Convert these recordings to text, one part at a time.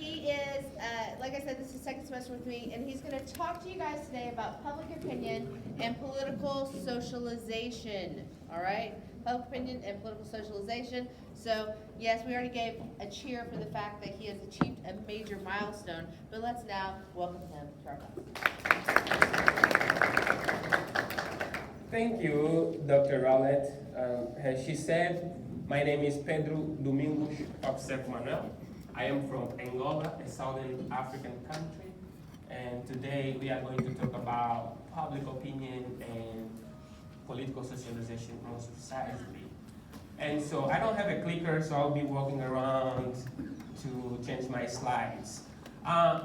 He is, like I said, this is second semester with me, and he's going to talk to you guys today about public opinion and political socialization. All right? Public opinion and political socialization. So, yes, we already gave a cheer for the fact that he has achieved a major milestone, but let's now welcome him to our class. Thank you, Dr. Rowlett. As she said, my name is Pedro Domingos Obsec Manuel. I am from Angola, a southern African country, and today we are going to talk about public opinion and political socialization most precisely. And so I don't have a clicker, so I'll be walking around to change my slides.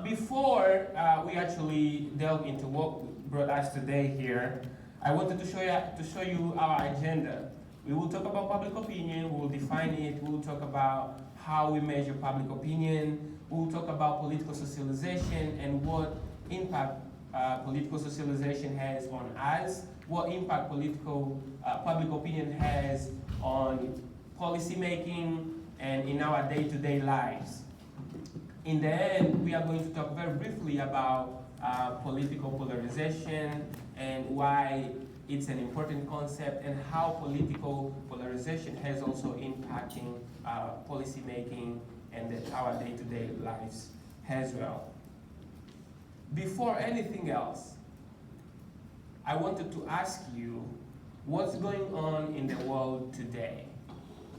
Before we actually delve into what brought us today here, I wanted to show you our agenda. We will talk about public opinion, we will define it, we will talk about how we measure public opinion, we will talk about political socialization and what impact political socialization has on us, what impact public opinion has on policy making and in our day-to-day lives. In the end, we are going to talk very briefly about political polarization and why it's an important concept and how political polarization has also impacting policy making and our day-to-day lives as well. Before anything else, I wanted to ask you, what's going on in the world today?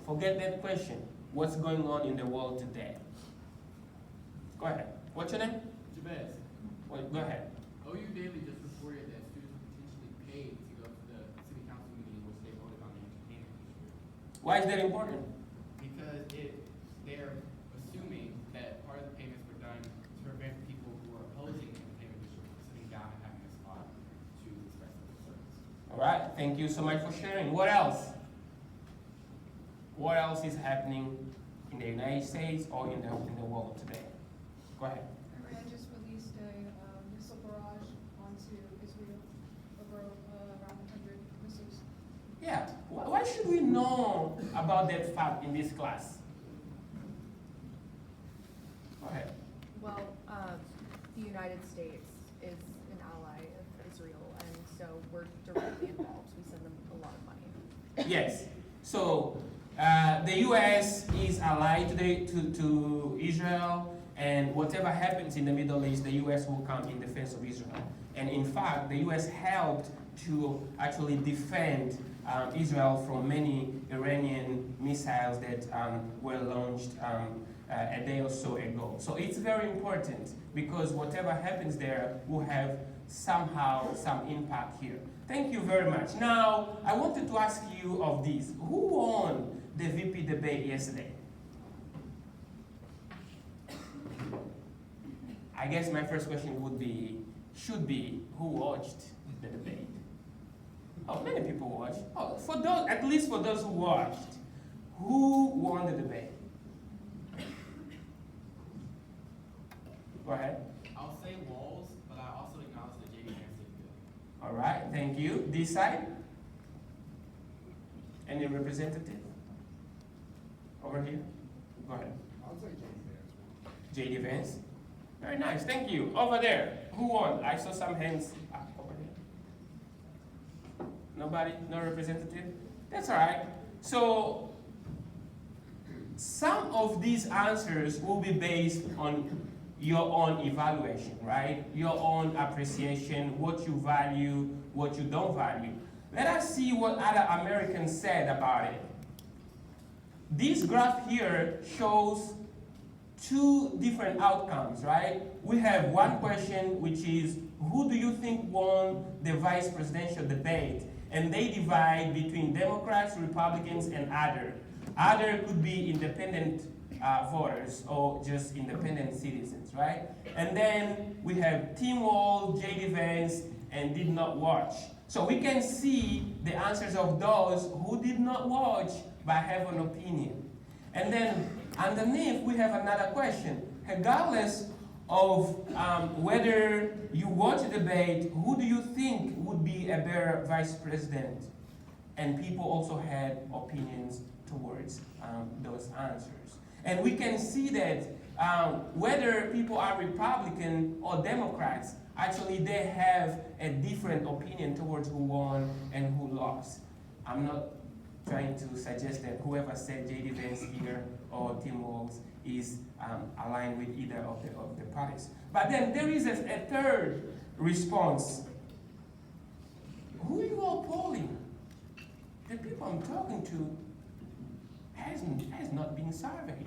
Forget that question. What's going on in the world today? Go ahead. What's your name? Jabez. Wait, go ahead. OU Daily just reported that students were potentially paid to go to the city council meeting in which they voted on the entertainment district. Why is that important? Because they're assuming that part of the payments were done to prevent people who are opposing the entertainment district from sitting down and having a spot to express their concerns. All right, thank you so much for sharing. What else? What else is happening in the United States or in the world today? Go ahead. Iran just released a missile barrage onto Israel, over around 100 missiles. Yeah, why should we know about that fact in this class? Go ahead. Well, the United States is an ally of Israel, and so we're directly involved. We send them a lot of money. Yes, so the U.S. is allied to Israel, and whatever happens in the Middle East, the U.S. will come in defense of Israel. And in fact, the U.S. helped to actually defend Israel from many Iranian missiles that were launched a day or so ago. So it's very important because whatever happens there will have somehow some impact here. Thank you very much. Now, I wanted to ask you of this. Who won the VP debate yesterday? I guess my first question should be, who watched the debate? Oh, many people watched. Oh, at least for those who watched, who won the debate? Go ahead. I'll say Walls, but I also acknowledge that J.D. Vance did good. All right, thank you. This side? Any representative? Over here? Go ahead. I'll say J.D. Vance. J.D. Vance? Very nice, thank you. Over there, who won? I saw some hands up over here. Nobody? No representative? That's all right. So, some of these answers will be based on your own evaluation, right? Your own appreciation, what you value, what you don't value. Let us see what other Americans said about it. This graph here shows two different outcomes, right? We have one question, which is, who do you think won the vice presidential debate? And they divide between Democrats, Republicans, and other. Other could be independent voters or just independent citizens, right? And then we have Tim Walz, J.D. Vance, and did not watch. So we can see the answers of those who did not watch but have an opinion. And then underneath, we have another question. Regardless of whether you watch the debate, who do you think would be a better vice president? And people also had opinions towards those answers. And we can see that whether people are Republican or Democrats, actually they have a different opinion towards who won and who lost. I'm not trying to suggest that whoever said J.D. Vance here or Tim Walz is aligned with either of the parties. But then there is a third response. Who you all polling? The people I'm talking to has not been surveyed.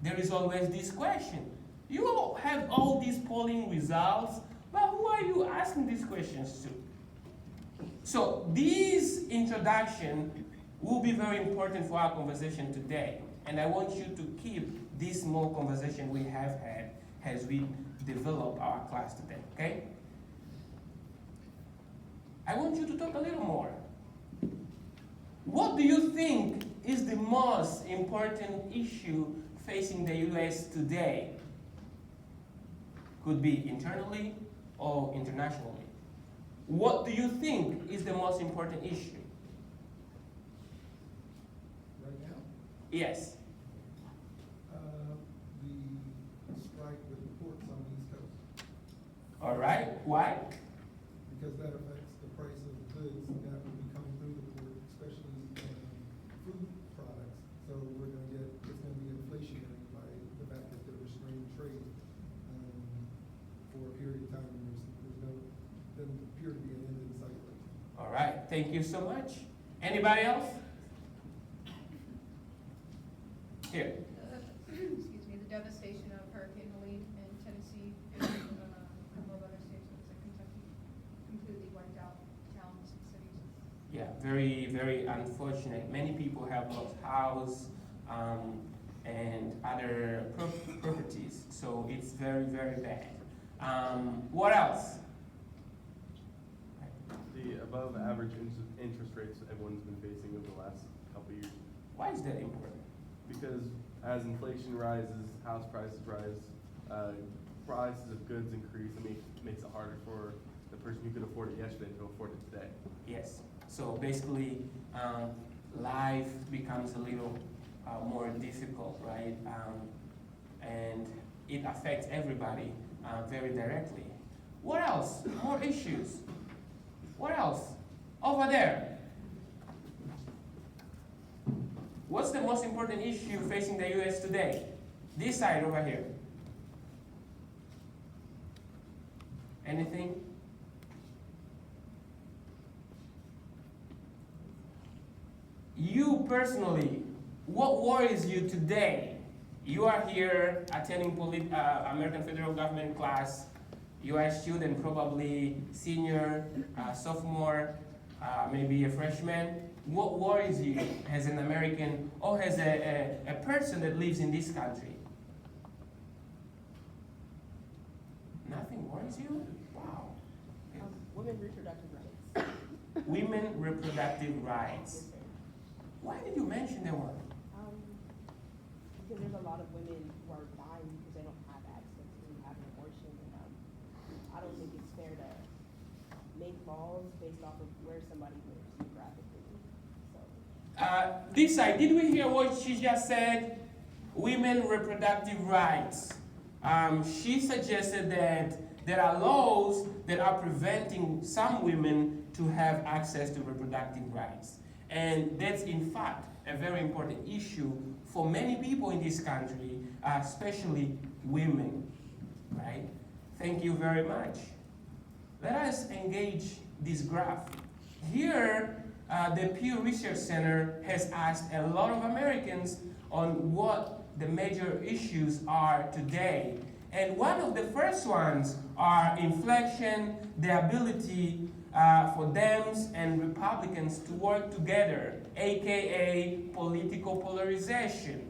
There is always this question. You all have all these polling results, but who are you asking these questions to? So this introduction will be very important for our conversation today. And I want you to keep this small conversation we have had as we develop our class today, okay? I want you to talk a little more. What do you think is the most important issue facing the U.S. today? Could be internally or internationally. What do you think is the most important issue? Right now, Yes. the strike with the ports on the East Coast, All right. Why? because that affects the price of goods that will be coming through the port, especially food products. So it's gonna be inflationary by the fact that they're restraining trade for a period of time. And doesn't appear to be an end in sight right now. All right. Thank you so much. Anybody else? Here. Excuse me, the devastation of Hurricane Helene in Tennessee, and a couple of other states, like Kentucky, completely wiped out towns and cities. Yeah, very, very unfortunate. Many people have lost house and other properties, so it's very, very bad. What else? The above average interest rates everyone's been facing over the last couple of years. Why is that important? Because as inflation rises, house prices rise, prices of goods increase. I mean, it makes it harder for the person who could afford it yesterday to afford it today. Yes. So basically, life becomes a little more difficult, right? And it affects everybody very directly. What else? More issues. What else? Over there. What's the most important issue facing the U.S. today? This side over here. Anything? You personally, what worries you today? You are here attending American Federal Government class. You are a student, probably senior, sophomore, maybe a freshman. What worries you as an American or as a person that lives in this country? Nothing worries you? Wow. Women reproductive rights. Women reproductive rights. Why did you mention that one? Because there's a lot of women who are dying because they don't have access to have an abortion. And I don't think it's fair to make laws based off of where somebody lives geographically. So. This side, did we hear what she just said? Women reproductive rights. She suggested that there are laws that are preventing some women to have access to reproductive rights. And that's in fact a very important issue for many people in this country, especially women, right? Thank you very much. Let us engage this graph. Here, the Pew Research Center has asked a lot of Americans on what the major issues are today. And one of the first ones are inflation, the ability for Dems and Republicans to work together, aka political polarization.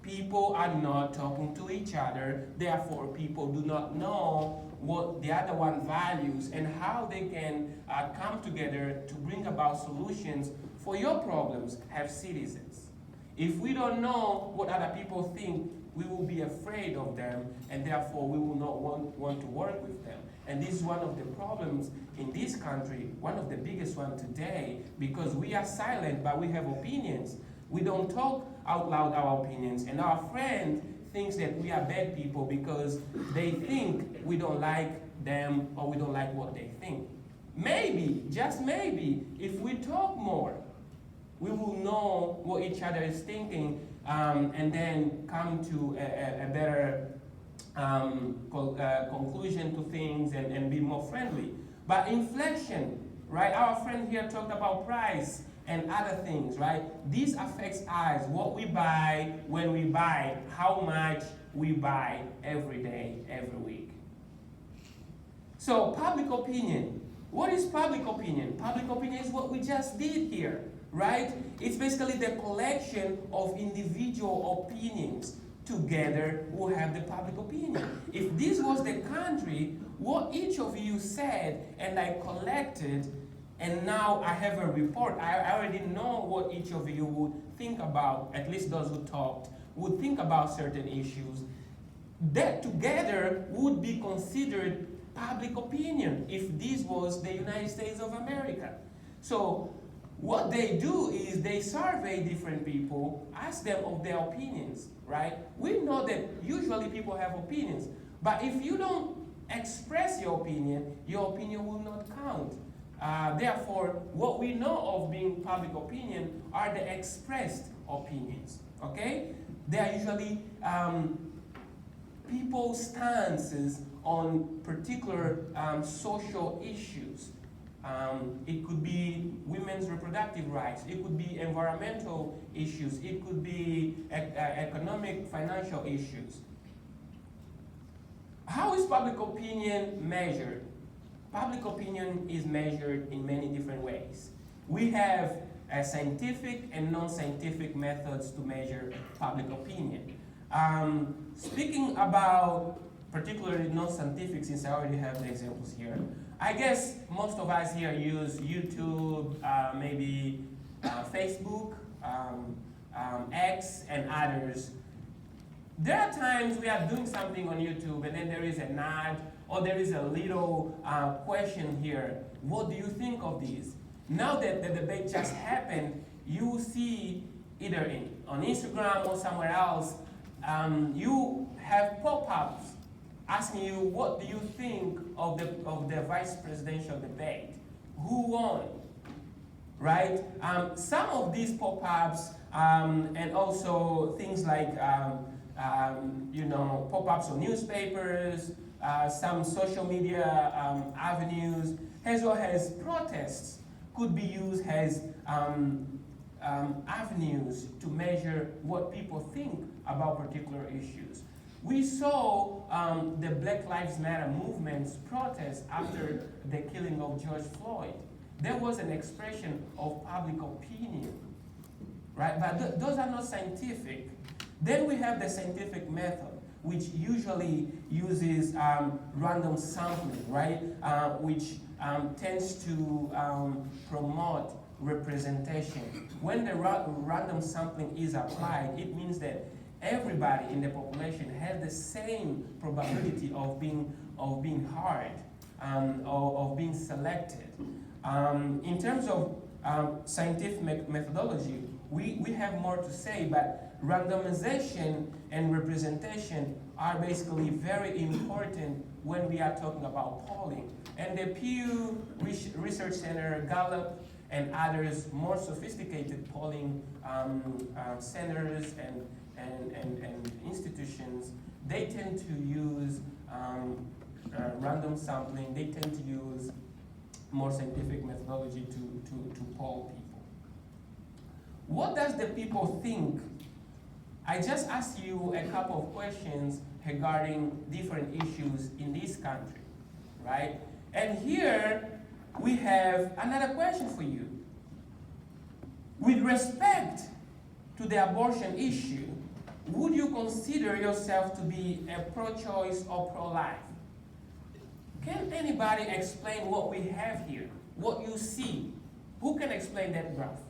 People are not talking to each other, therefore people do not know what the other one values and how they can come together to bring about solutions for your problems as citizens. If we don't know what other people think, we will be afraid of them, and therefore we will not want to work with them. And this is one of the problems in this country, one of the biggest ones today, because we are silent, but we have opinions. We don't talk out loud our opinions, and our friends thinks that we are bad people because they think we don't like them or we don't like what they think. Maybe, just maybe, if we talk more, we will know what each other is thinking, and then come to a better conclusion to things and be more friendly. But inflation, right? Our friend here talked about price and other things, right? This affects us, what we buy, when we buy, how much we buy every day, every week. So public opinion. What is public opinion? Public opinion is what we just did here, right? It's basically the collection of individual opinions together who have the public opinion. If this was the country, what each of you said and I collected, and now I have a report, I already know what each of you would think about, at least those who talked, would think about certain issues. That together would be considered public opinion if this was the United States of America. So what they do is they survey different people, ask them of their opinions, right? We know that usually people have opinions, but if you don't express your opinion will not count. Therefore, what we know of being public opinion are the expressed opinions, okay? They are usually people's stances on particular social issues. It could be women's reproductive rights, it could be environmental issues, it could be economic, financial issues. How is public opinion measured? Public opinion is measured in many different ways. We have scientific and non-scientific methods to measure public opinion. Speaking about particularly non-scientific, since I already have the examples here, I guess most of us here use YouTube, maybe Facebook, X, and others. There are times we are doing something on YouTube and then there is an ad or there is a little question here. What do you think of this? Now that the debate just happened, you see either on Instagram or somewhere else, you have pop-ups asking you, what do you think of the vice presidential debate? Who won? Right? Some of these pop-ups and also things like pop-ups on newspapers, some social media avenues, as well as protests could be used as avenues to measure what people think about particular issues. We saw the Black Lives Matter movement's protest after the killing of George Floyd. There was an expression of public opinion, right? But those are not scientific. Then we have the scientific method, which usually uses random sampling, right? Which tends to promote representation. When the random sampling is applied, it means that everybody in the population has the same probability of being heard, of being selected. In terms of scientific methodology, we have more to say, but randomization and representation are basically very important when we are talking about polling. And the Pew Research Center, Gallup, and others more sophisticated polling centers and institutions, they tend to use random sampling, they tend to use more scientific methodology to poll people. What does the people think? I just asked you a couple of questions regarding different issues in this country, right? And here we have another question for you. With respect to the abortion issue, would you consider yourself to be a pro-choice or pro-life? Can anybody explain what we have here? What you see? Who can explain that graph?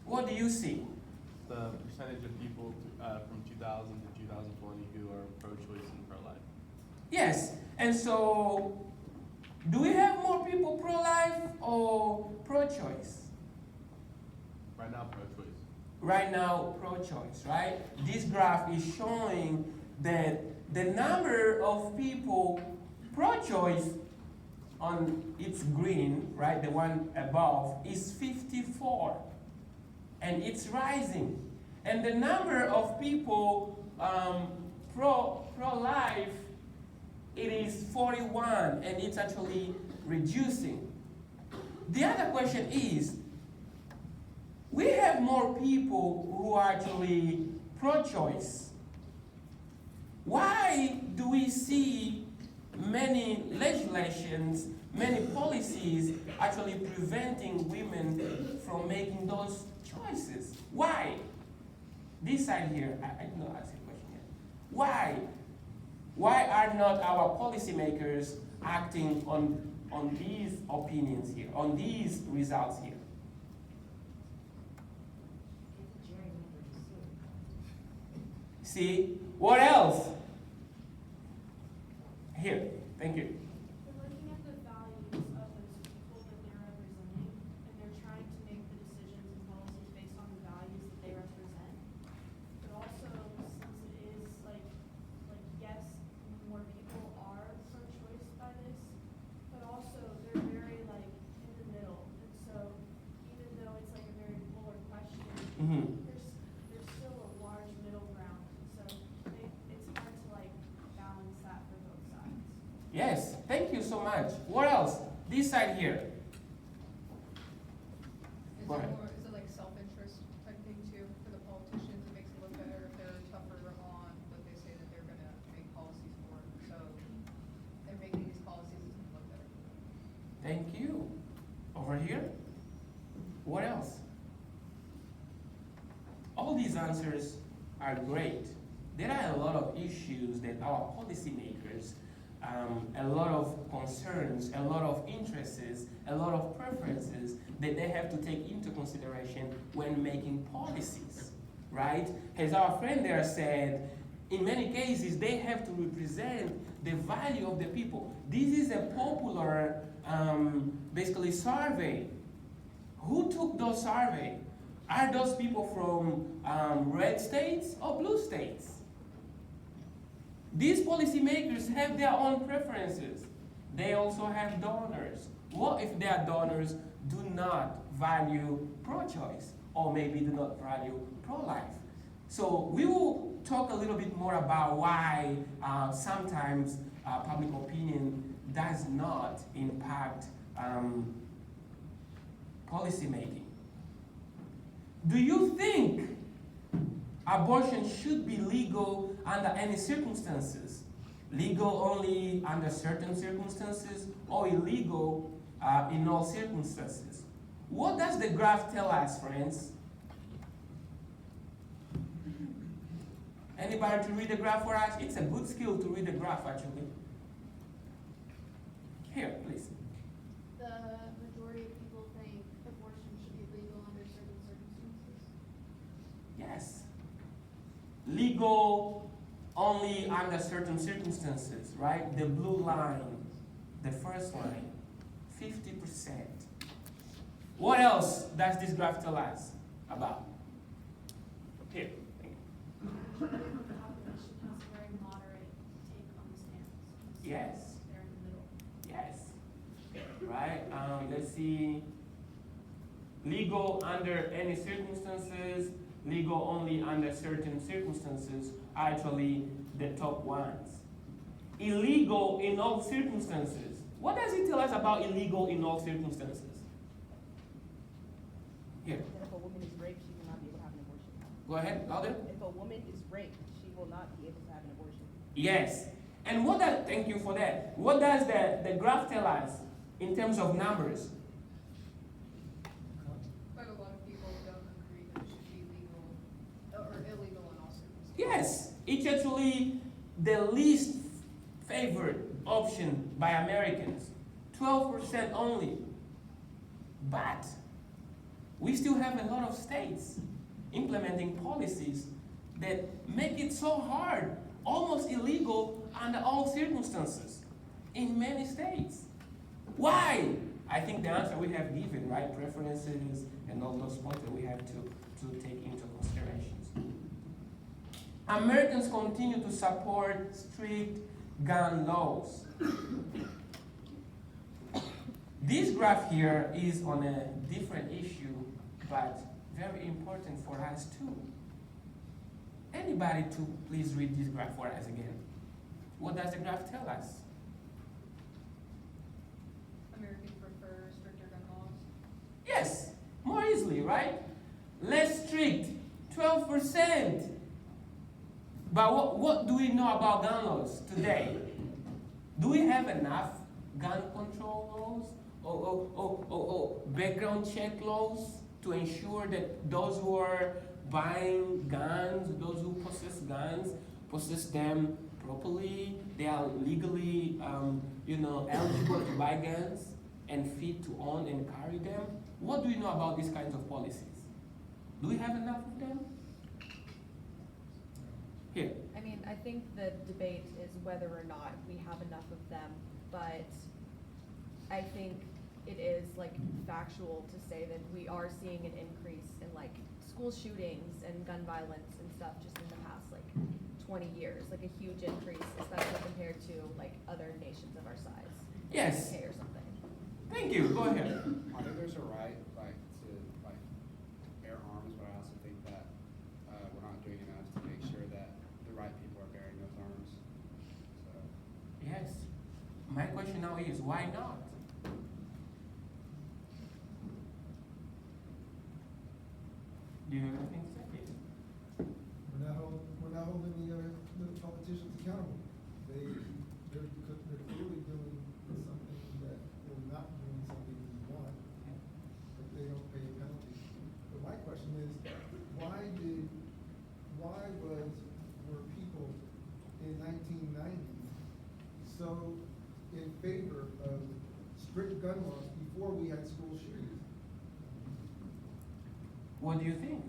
What do you see? The percentage of people from 2000 to 2020 who are pro-choice and pro-life. Yes, and so do we have more people pro-life or pro-choice? Right now, pro-choice. right now pro-choice, right? This graph is showing that the number of people pro-choice on its green, right, the one above, is 54, and it's rising. And the number of people pro-life, it is 41, and it's actually reducing. The other question is, we have more people who are actually pro-choice. Why do we see many legislations, many policies actually preventing women from making those choices? Why? This side here, I did not ask a question yet. Why? Why are not our policymakers acting on these opinions here, on these results here? See, what else? Here, thank you. We're looking at the values of those people that they're representing, and they're trying to make the decisions and policies based on the values that they represent. But also, since it is yes, more people are pro-choice by this, but also they're very in the middle. And so, even though it's a very polar question, there's still a large middle ground. So it's hard to balance that for both sides. Yes, thank you so much. What else? This side here. Is Go ahead. it like self-interest type thing too, for the politicians? It makes it look better if they're tougher on what they say that they're gonna make policies for. So they're making these policies to look better. Thank you. Over here. What else? All these answers are great. There are a lot of issues that our policymakers, a lot of concerns, a lot of interests, a lot of preferences that they have to take into consideration when making policies, right? As our friend there said, in many cases, they have to represent the value of the people. This is a popular, basically, survey. Who took those surveys? Are those people from red states or blue states? These policymakers have their own preferences. They also have donors. What if their donors do not value pro-choice or maybe do not value pro-life? So we will talk a little bit more about why sometimes public opinion does not impact policymaking. Do you think abortion should be legal under any circumstances? Legal only under certain circumstances or illegal in all circumstances? What does the graph tell us, friends? Anybody to read the graph for us? It's a good skill to read the graph, actually. Here, please. The majority of people think abortion should be legal under certain circumstances. Yes. Legal only under certain circumstances, right? The blue line, the first line, 50%. What else does this graph tell us about? Here. The population has a very moderate take on the stance. Yes. They're in the middle. Yes. Right? Let's see. Legal under any circumstances, legal only under certain circumstances are actually the top ones. Illegal in all circumstances. What does it tell us about illegal in all circumstances? Here. That if a woman is raped, she will not be able to have an abortion. Go ahead, louder. If a woman is raped, she will not be able to have an abortion. Yes. And what does, thank you for that. What does the graph tell us in terms of numbers? But a lot of people don't agree that it should be legal or illegal in all circumstances. Yes, it's actually the least favored option by Americans. 12% only. But we still have a lot of states implementing policies that make it so hard, almost illegal under all circumstances in many states. Why? I think the answer we have given, right? Preferences and all those points that we have to take into considerations. Americans continue to support strict gun laws. This graph here is on a different issue, but very important for us too. Anybody to please read this graph for us again. What does the graph tell us? Americans prefer stricter gun laws. Yes, more easily, right? Less strict, 12%. But what do we know about gun laws today? Do we have enough gun control laws or background check laws to ensure that those who are buying guns, those who possess them properly, they are legally, eligible to buy guns and fit to own and carry them? What do we know about these kinds of policies? Do we have enough of them? Here. I mean, I think the debate is whether or not we have enough of them, but I think it is like factual to say that we are seeing an increase in like school shootings and gun violence and stuff just in the past like 20 years, like a huge increase, especially compared to like other nations of our size. Yes. UK or something. Thank you. Go ahead. I think there's a right, to bear arms, but I also think that we're not doing enough to make sure that the right people are bearing those arms. So, Yes. My question now is, why not? Do you have anything to say? We're not holding the politicians accountable. They're clearly doing something that they're not doing something we want, but they don't pay a penalty. But my question is, were people in 1990 so in favor of strict gun laws before we had school shootings? What do you think?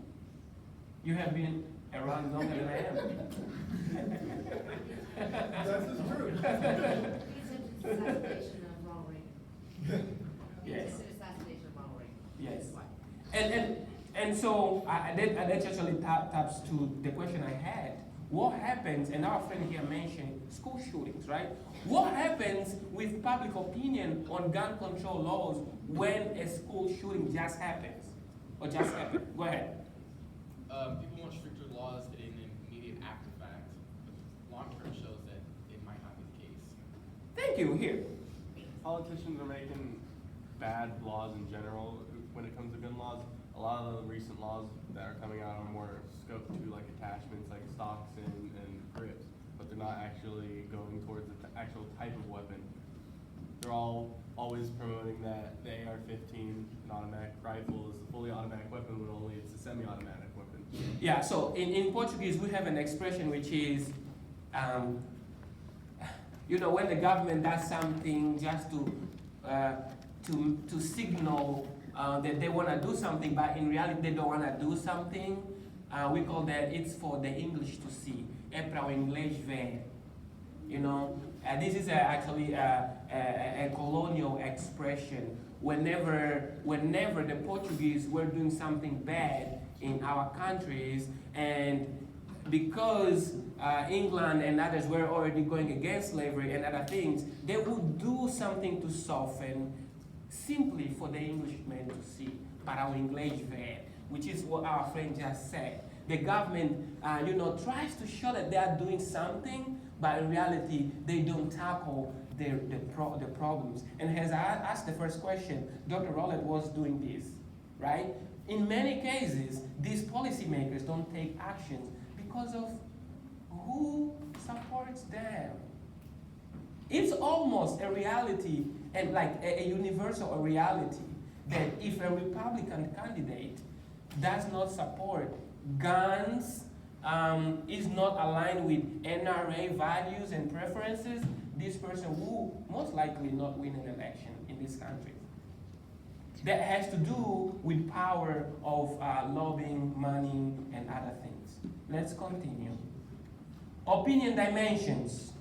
You have been around longer than I am. That is true. It's an assassination of Ronald Reagan. Yes. It's an assassination of Ronald Reagan. Yes. That's why. And so that actually taps to the question I had. What happens, and our friend here mentioned school shootings, right? What happens with public opinion on gun control laws when a school shooting just happens? Or just happened? Go ahead. People want stricter laws in an immediate after fact, but long term shows that it might not be the case. Thank you. Here. Politicians are making bad laws in general when it comes to gun laws. A lot of the recent laws that are coming out are more scoped to like attachments like stocks and grips, but they're not actually going towards the actual type of weapon. They're always promoting that the AR-15, an automatic rifle, is a fully automatic weapon when only it's a semi-automatic weapon. Yeah, so in Portuguese we have an expression which is, when the government does something just to signal that they want to do something, but in reality they don't want to do something, we call that, it's for the English to see. É para o inglês ver. This is actually a colonial expression. Whenever the Portuguese were doing something bad in our countries, and because England and others were already going against slavery and other things, they would do something to soften, simply for the Englishmen to see, para o inglês ver, which is what our friend just said. The government, tries to show that they are doing something, but in reality, they don't tackle the problems. And as I asked the first question, Dr. Rowlett was doing this, right? In many cases, these policymakers don't take actions because of who supports them. It's almost a reality, and like a universal reality, that if a Republican candidate does not support guns, is not aligned with NRA values and preferences, this person will most likely not win an election in this country. That has to do with power of lobbying, money, and other things. Let's continue. Opinion dimensions.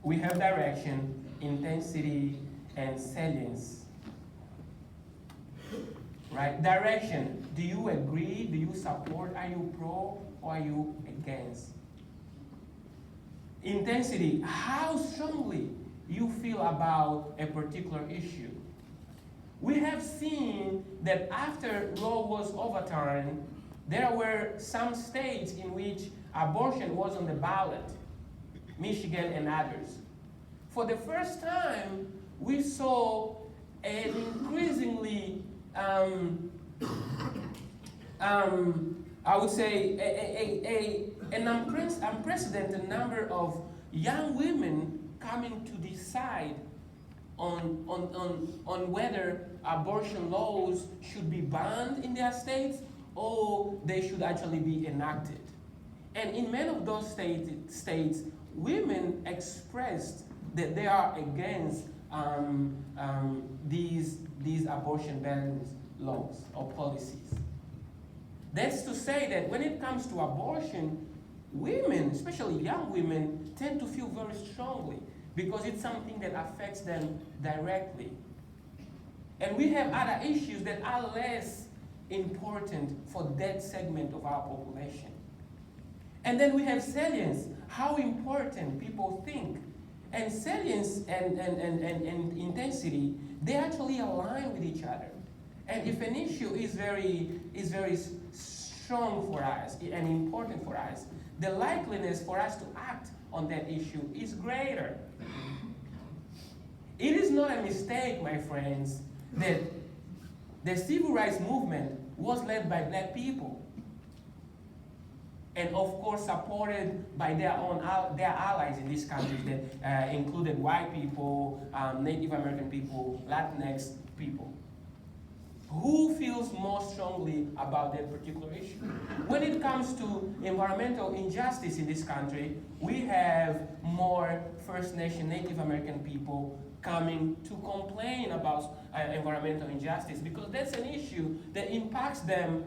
We have direction, intensity, and salience. right? Direction, do you agree? Do you support? Are you pro or are you against? Intensity, how strongly you feel about a particular issue. We have seen that after Roe was overturned, there were some states in which abortion was on the ballot, Michigan and others. For the first time, we saw an increasingly, I would say, an unprecedented number of young women coming to decide on whether abortion laws should be banned in their states or they should actually be enacted. And in many of those states, women expressed that they are against these abortion ban laws or policies. That's to say that when it comes to abortion, women, especially young women, tend to feel very strongly because it's something that affects them directly. And we have other issues that are less important for that segment of our population. And then we have salience, how important people think. And salience and intensity, they actually align with each other. And if an issue is very strong for us and important for us, the likeliness for us to act on that issue is greater. It is not a mistake, my friends, that the civil rights movement was led by black people. And of course supported by their allies in these countries that included white people, Native American people, Latinx people. Who feels more strongly about that particular issue? When it comes to environmental injustice in this country, we have more First Nation Native American people coming to complain about environmental injustice because that's an issue that impacts them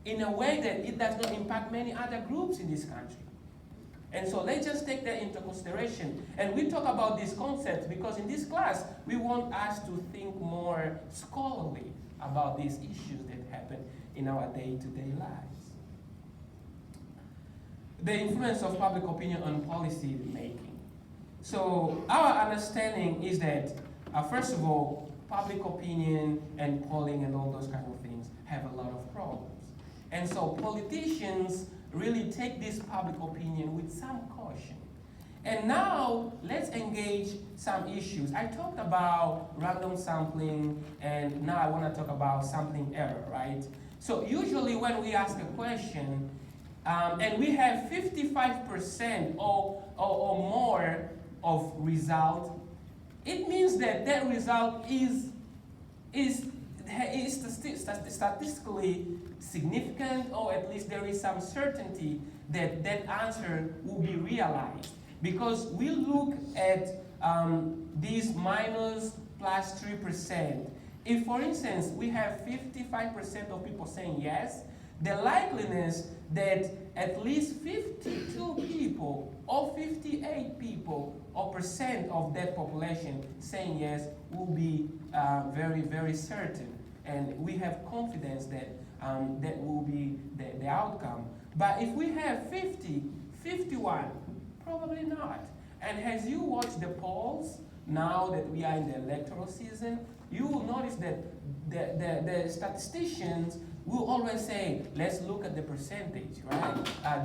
in a way that it does not impact many other groups in this country. And so let's just take that into consideration. And we talk about these concepts because in this class, we want us to think more scholarly about these issues that happen in our day-to-day lives. The influence of public opinion on policy making. So our understanding is that, first of all, public opinion and polling and all those kind of things have a lot of problems. And so politicians really take this public opinion with some caution. And now, let's engage some issues. I talked about random sampling, and now I want to talk about sampling error, right? So usually when we ask a question, and we have 55% or more of result, it means that that result is statistically significant, or at least there is some certainty that that answer will be realized. Because we look at these minus plus 3%. If, for instance, we have 55% of people saying yes, the likeliness that at least 52 people or 58 people or percent of that population saying yes will be very, very certain. And we have confidence that that will be the outcome. But if we have 50, 51, probably not. And as you watch the polls, now that we are in the electoral season, you will notice that the statisticians will always say, let's look at the percentage, right?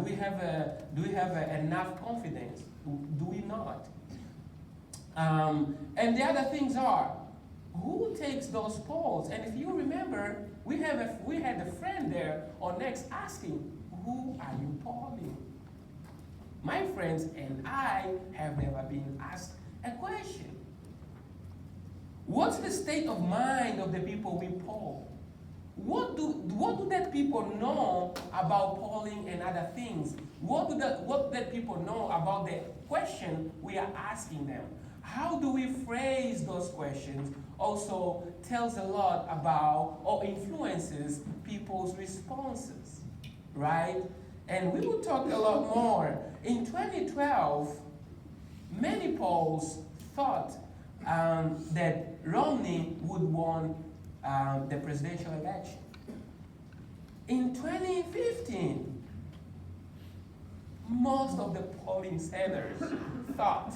Do we have enough confidence? Do we not? And the other things are, who takes those polls? And if you remember, we had a friend there on Next asking, who are you polling? My friends and I have never been asked a question. What's the state of mind of the people we poll? What do that people know about polling and other things? What do that people know about the question we are asking them? How do we phrase those questions also tells a lot about or influences people's responses, right? And we will talk a lot more. In 2012, many polls thought that Romney would the presidential election. In 2015, most of the polling centers thought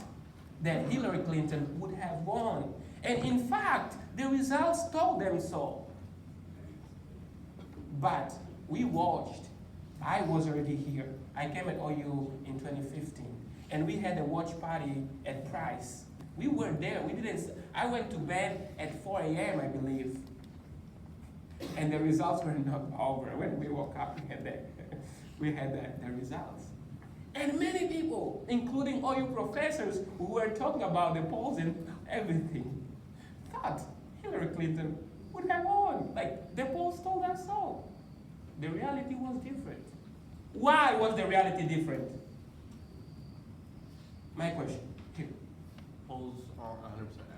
that Hillary Clinton would have won. And in fact, the results told them so. But we watched. I was already here. I came at OU in 2015. And we had a watch party at Price. We were there. I went to bed at 4 a.m., I believe. And the results were not over. When we woke up, we had the results. And many people, including OU professors who were talking about the polls and everything, thought Hillary Clinton would have won. Like, the polls told us so. The reality was different. Why was the reality different? My question, here. Polls aren't 100%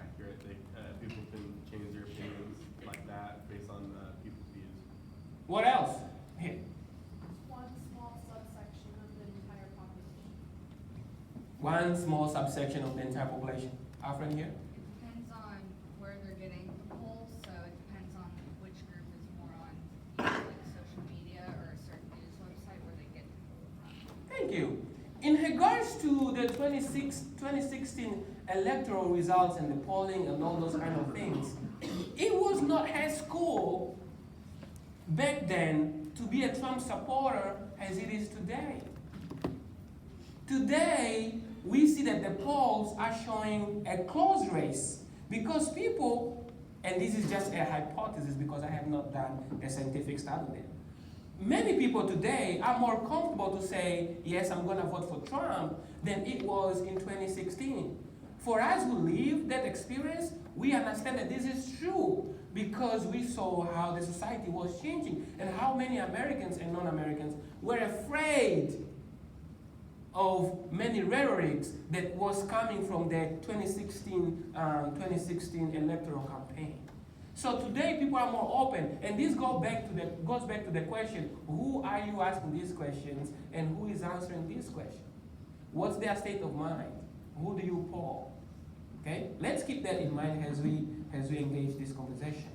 accurate. People can change their opinions like that based on people's views. What else? Here. One small subsection of the entire population. One small subsection of the entire population. Our friend here? It depends on where they're getting the polls, so it depends on which group is more on either like social media or a certain news website where they get the poll from. Thank you. In regards to the 2016 electoral results and the polling and all those kind of things, it was not as cool back then to be a Trump supporter as it is today. Today, we see that the polls are showing a close race because people, and this is just a hypothesis because I have not done a scientific study there. Many people today are more comfortable to say, yes, I'm going to vote for Trump than it was in 2016. For us who live that experience, we understand that this is true because we saw how the society was changing and how many Americans and non-Americans were afraid of many rhetorics that was coming from the 2016 electoral campaign. So today people are more open, and this goes back to the question, who are you asking these questions and who is answering these questions? What's their state of mind? Who do you poll? Okay? Let's keep that in mind as we engage this conversation.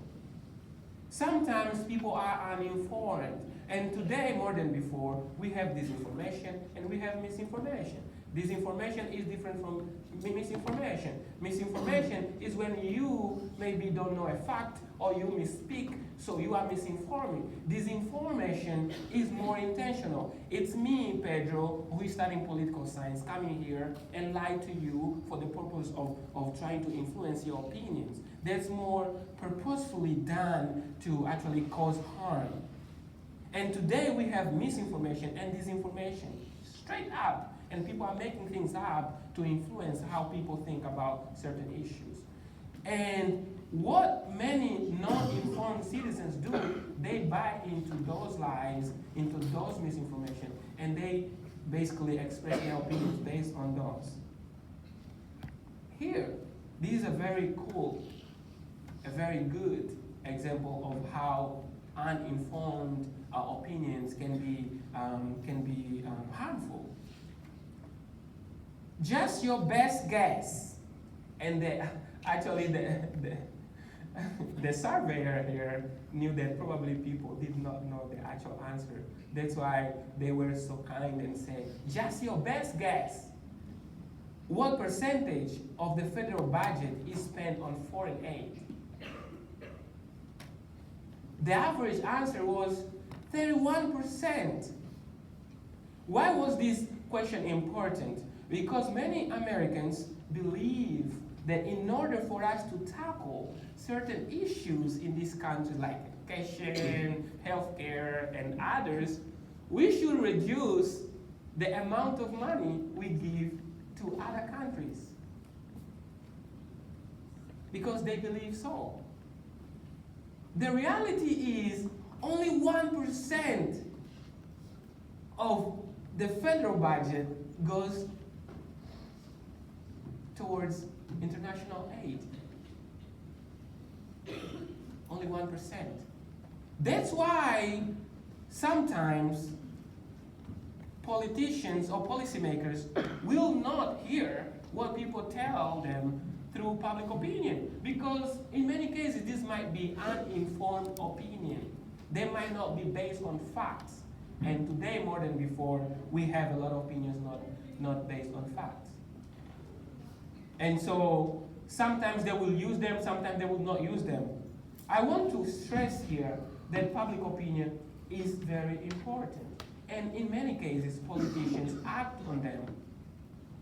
Sometimes people are uninformed, and today more than before, we have disinformation and we have misinformation. Disinformation is different from misinformation. Misinformation is when you maybe don't know a fact or you misspeak, so you are misinforming. Disinformation is more intentional. It's me, Pedro, who is studying political science, coming here and lie to you for the purpose of trying to influence your opinions. That's more purposefully done to actually cause harm. And today we have misinformation and disinformation, straight up. And people are making things up to influence how people think about certain issues. And what many non-informed citizens do, they buy into those lies, into those misinformation, and they basically express their opinions based on those. Here, this is a very cool, a very good example of how uninformed opinions can be harmful. Just your best guess, and actually the surveyor here knew that probably people did not know the actual answer. That's why they were so kind and said, just your best guess. What percentage of the federal budget is spent on foreign aid? The average answer was 31%. Why was this question important? Because many Americans believe that in order for us to tackle certain issues in this country, like education, healthcare, and others, we should reduce the amount of money we give to other countries. Because they believe so. The reality is only 1% of the federal budget goes towards international aid. Only 1%. That's why sometimes politicians or policymakers will not hear what people tell them through public opinion, because in many cases this might be uninformed opinion. They might not be based on facts. And today, more than before, we have a lot of opinions not based on facts. And so sometimes they will use them, sometimes they will not use them. I want to stress here that public opinion is very important. And in many cases, politicians act on them.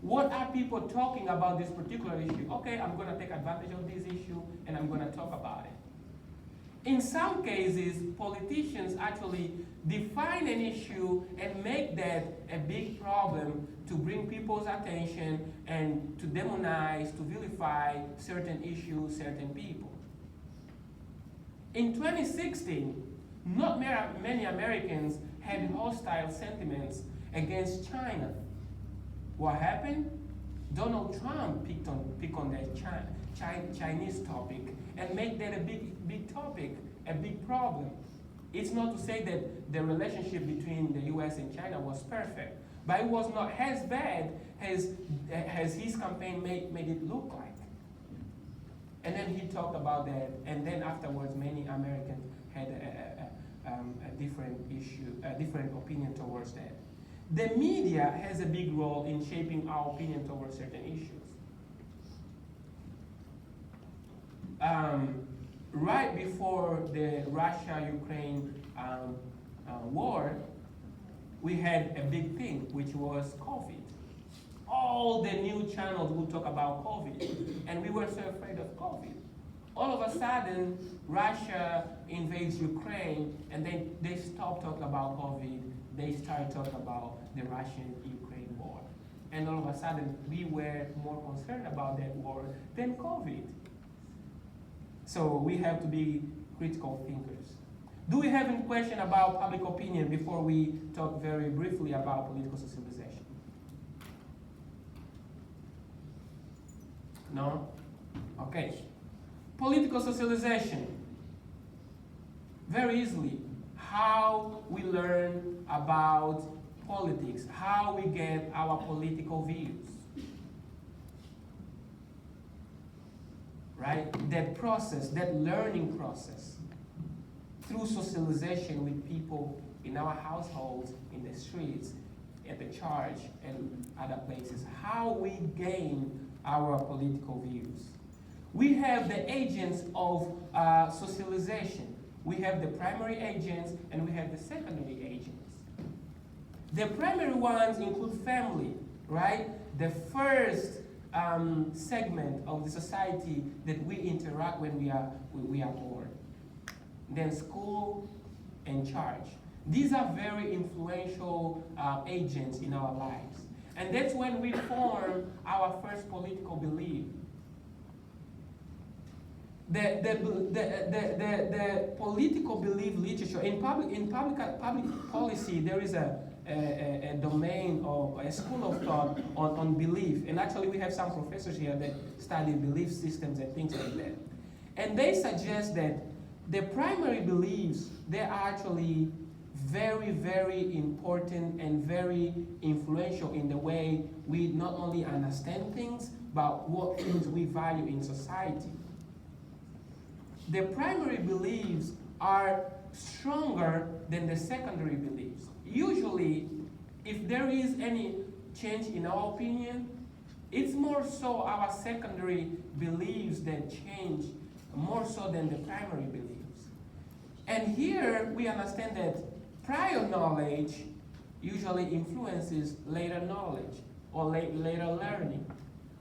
What are people talking about this particular issue? Okay, I'm going to take advantage of this issue and I'm going to talk about it. In some cases, politicians actually define an issue and make that a big problem to bring people's attention and to demonize, to vilify certain issues, certain people. In 2016, not many Americans had hostile sentiments against China. What happened? Donald Trump picked on that Chinese topic and made that a big topic, a big problem. It's not to say that the relationship between the US and China was perfect, but it was not as bad as his campaign made it look like. And then he talked about that, and then afterwards many Americans had a different issue, a different opinion towards that. The media has a big role in shaping our opinion towards certain issues. Right before the Russia-Ukraine war, we had a big thing, which was COVID. All the new channels would talk about COVID, and we were so afraid of COVID. All of a sudden, Russia invades Ukraine, and then they stopped talking about COVID. They started talking about the Russian-Ukraine war. And all of a sudden, we were more concerned about that war than COVID. So we have to be critical thinkers. Do we have any question about public opinion before we talk very briefly about political socialization? No? Okay. Political socialization. Very easily. How we learn about politics, how we get our political views. Right? That process, that learning process, through socialization with people in our households, in the streets, at the church, and other places, how we gain our political views. We have the agents of socialization. We have the primary agents and we have the secondary agents. The primary ones include family, right? The first segment of the society that we interact when we are born. Then school and church. These are very influential agents in our lives. And that's when we form our first political belief. The political belief literature, in public policy, there is a domain or a school of thought on belief. And actually we have some professors here that study belief systems and things like that. And they suggest that the primary beliefs, they are actually very, very important and very influential in the way we not only understand things, but what things we value in society. The primary beliefs are stronger than the secondary beliefs. Usually, if there is any change in our opinion, it's more so our secondary beliefs that change more so than the primary beliefs. And here we understand that prior knowledge usually influences later knowledge or later learning.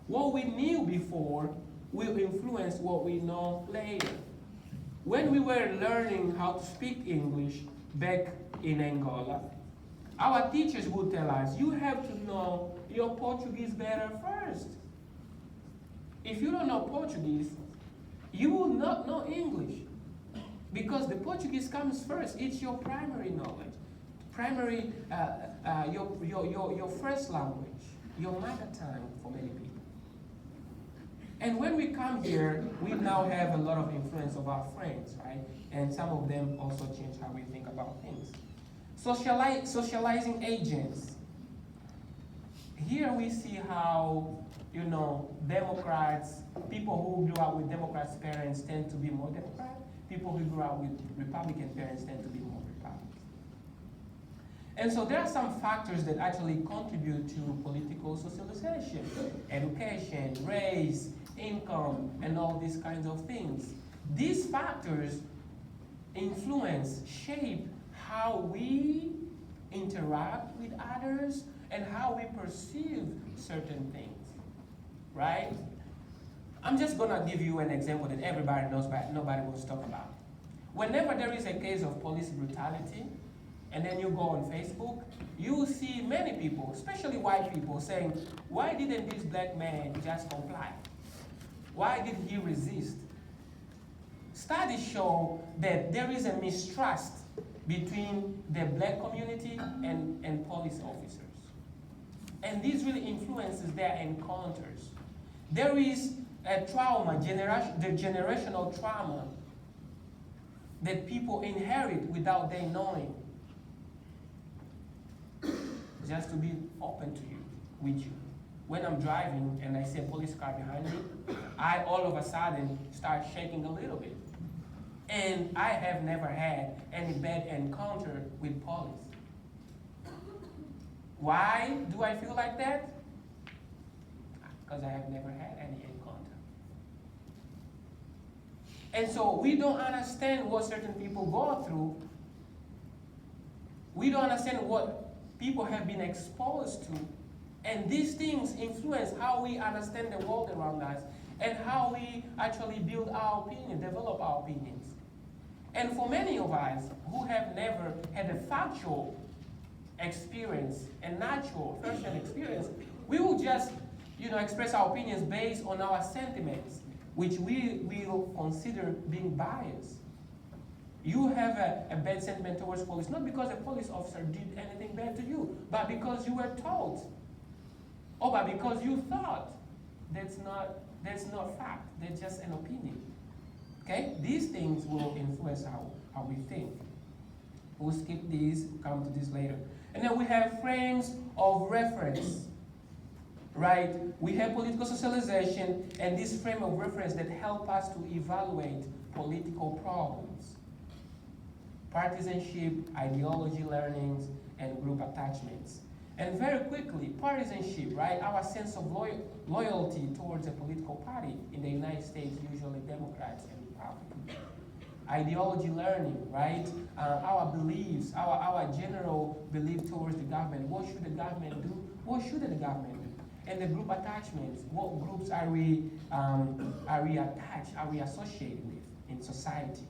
What we knew before will influence what we know later. When we were learning how to speak English back in Angola, our teachers would tell us, you have to know your Portuguese better first. If you don't know Portuguese, you will not know English. Because the Portuguese comes first. It's your primary knowledge. Primary, your first language, your mother tongue for many people. And when we come here, we now have a lot of influence of our friends, right? And some of them also change how we think about things. Socializing agents. here we see how, you know, Democrats, people who grew up with Democrats' parents tend to be more Democrat. People who grew up with Republican parents tend to be more Republican. And so there are some factors that actually contribute to political socialization, education, race, income, and all these kinds of things. These factors influence, shape how we interact with others and how we perceive certain things, right? I'm just gonna give you an example that everybody knows but nobody wants to talk about. Whenever there is a case of police brutality, and then you go on Facebook, you will see many people, especially white people, saying, why didn't this black man just comply? Why did he resist? Studies show that there is a mistrust between the black community and police officers. And this really influences their encounters. There is a trauma, the generational trauma that people inherit without their knowing. Just to be open to you, with you. When I'm driving and I see a police car behind me, I all of a sudden start shaking a little bit. And I have never had any bad encounter with police. Why do I feel like that? Because I have never had any encounter. And so we don't understand what certain people go through. We don't understand what people have been exposed to. And these things influence how we understand the world around us and how we actually build our opinion, develop our opinions. And for many of us who have never had a factual experience, a natural first-hand experience, we will just, express our opinions based on our sentiments, which we will consider being biased. You have a bad sentiment towards police, not because a police officer did anything bad to you, but because you were told, or but because you thought. That's not fact. That's just an opinion. Okay? These things will influence how we think. We'll skip these, come to this later. And then we have frames of reference, right? We have political socialization and this frame of reference that help us to evaluate political problems. Partisanship, ideology learnings, and group attachments. And very quickly, partisanship, right? Our sense of loyalty towards a political party. In the United States, usually Democrats and Republicans. Ideology learning, right? Our beliefs, our general belief towards the government. What should the government do? What shouldn't the government do? And the group attachments. What groups are we attached, are we associated with in society?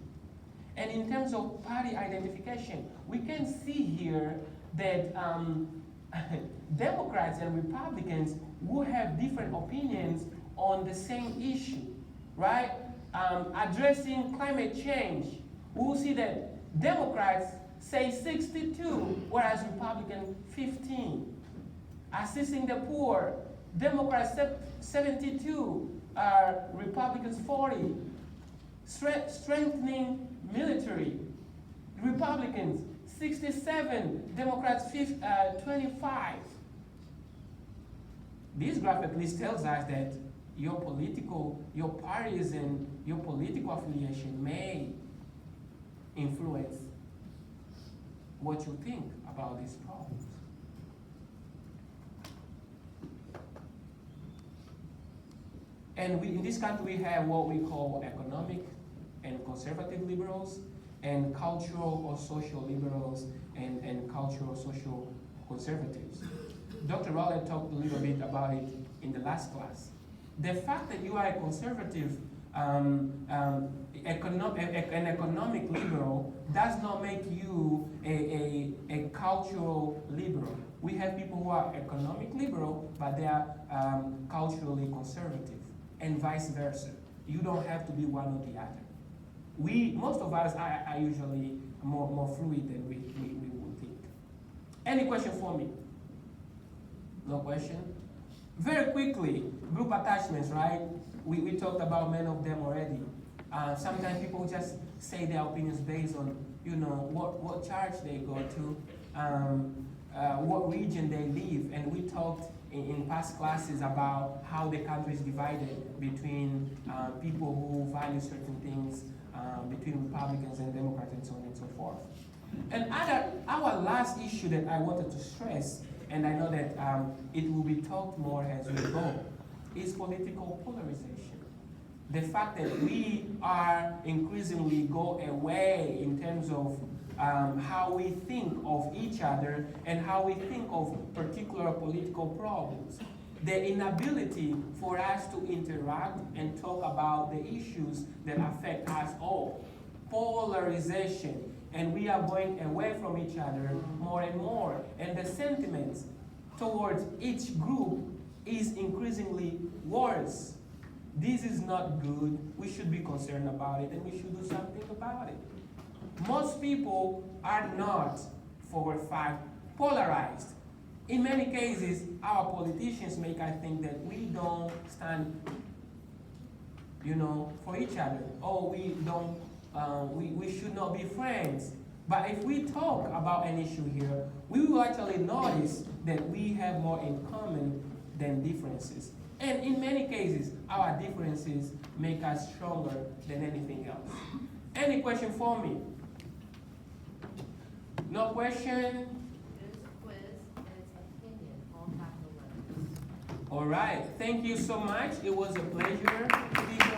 And in terms of party identification, we can see here that Democrats and Republicans will have different opinions on the same issue, right? Addressing climate change, we will see that Democrats say 62, whereas Republicans 15. Assisting the poor, Democrats 72, Republicans 40. Strengthening military, Republicans 67, Democrats 25. This graph at least tells us that your parties and your political affiliation may influence what you think about these problems. And in this country we have what we call economic and conservative liberals, and cultural or social liberals, and cultural social conservatives. Dr. Rowlett talked a little bit about it in the last class. The fact that you are a conservative, an economic liberal does not make you a cultural liberal. We have people who are economic liberal, but they are culturally conservative, and vice versa. You don't have to be one or the other. Most of us are usually more fluid than we would think. Any question for me? No question? Very quickly, group attachments, right? We talked about many of them already. Sometimes people just say their opinions based on, what church they go to, what region they live. And we talked in past classes about how the country is divided between people who value certain things, between Republicans and Democrats and so on and so forth. And our last issue that I wanted to stress, and I know that it will be talked more as we go, is political polarization. The fact that we are increasingly go away in terms of how we think of each other and how we think of particular political problems. The inability for us to interact and talk about the issues that affect us all. Polarization. And we are going away from each other more and more. And the sentiments towards each group is increasingly worse. This is not good. We should be concerned about it and we should do something about it. Most people are not, for a fact, polarized. In many cases, our politicians make us think that we don't stand, for each other. Oh, we don't, we should not be friends. But if we talk about an issue here, we will actually notice that we have more in common than differences. And in many cases, our differences make us stronger than anything else. Any question for me? No question? It is a quiz, and it's opinion, all capital letters. All right. Thank you so much. It was a pleasure to be here.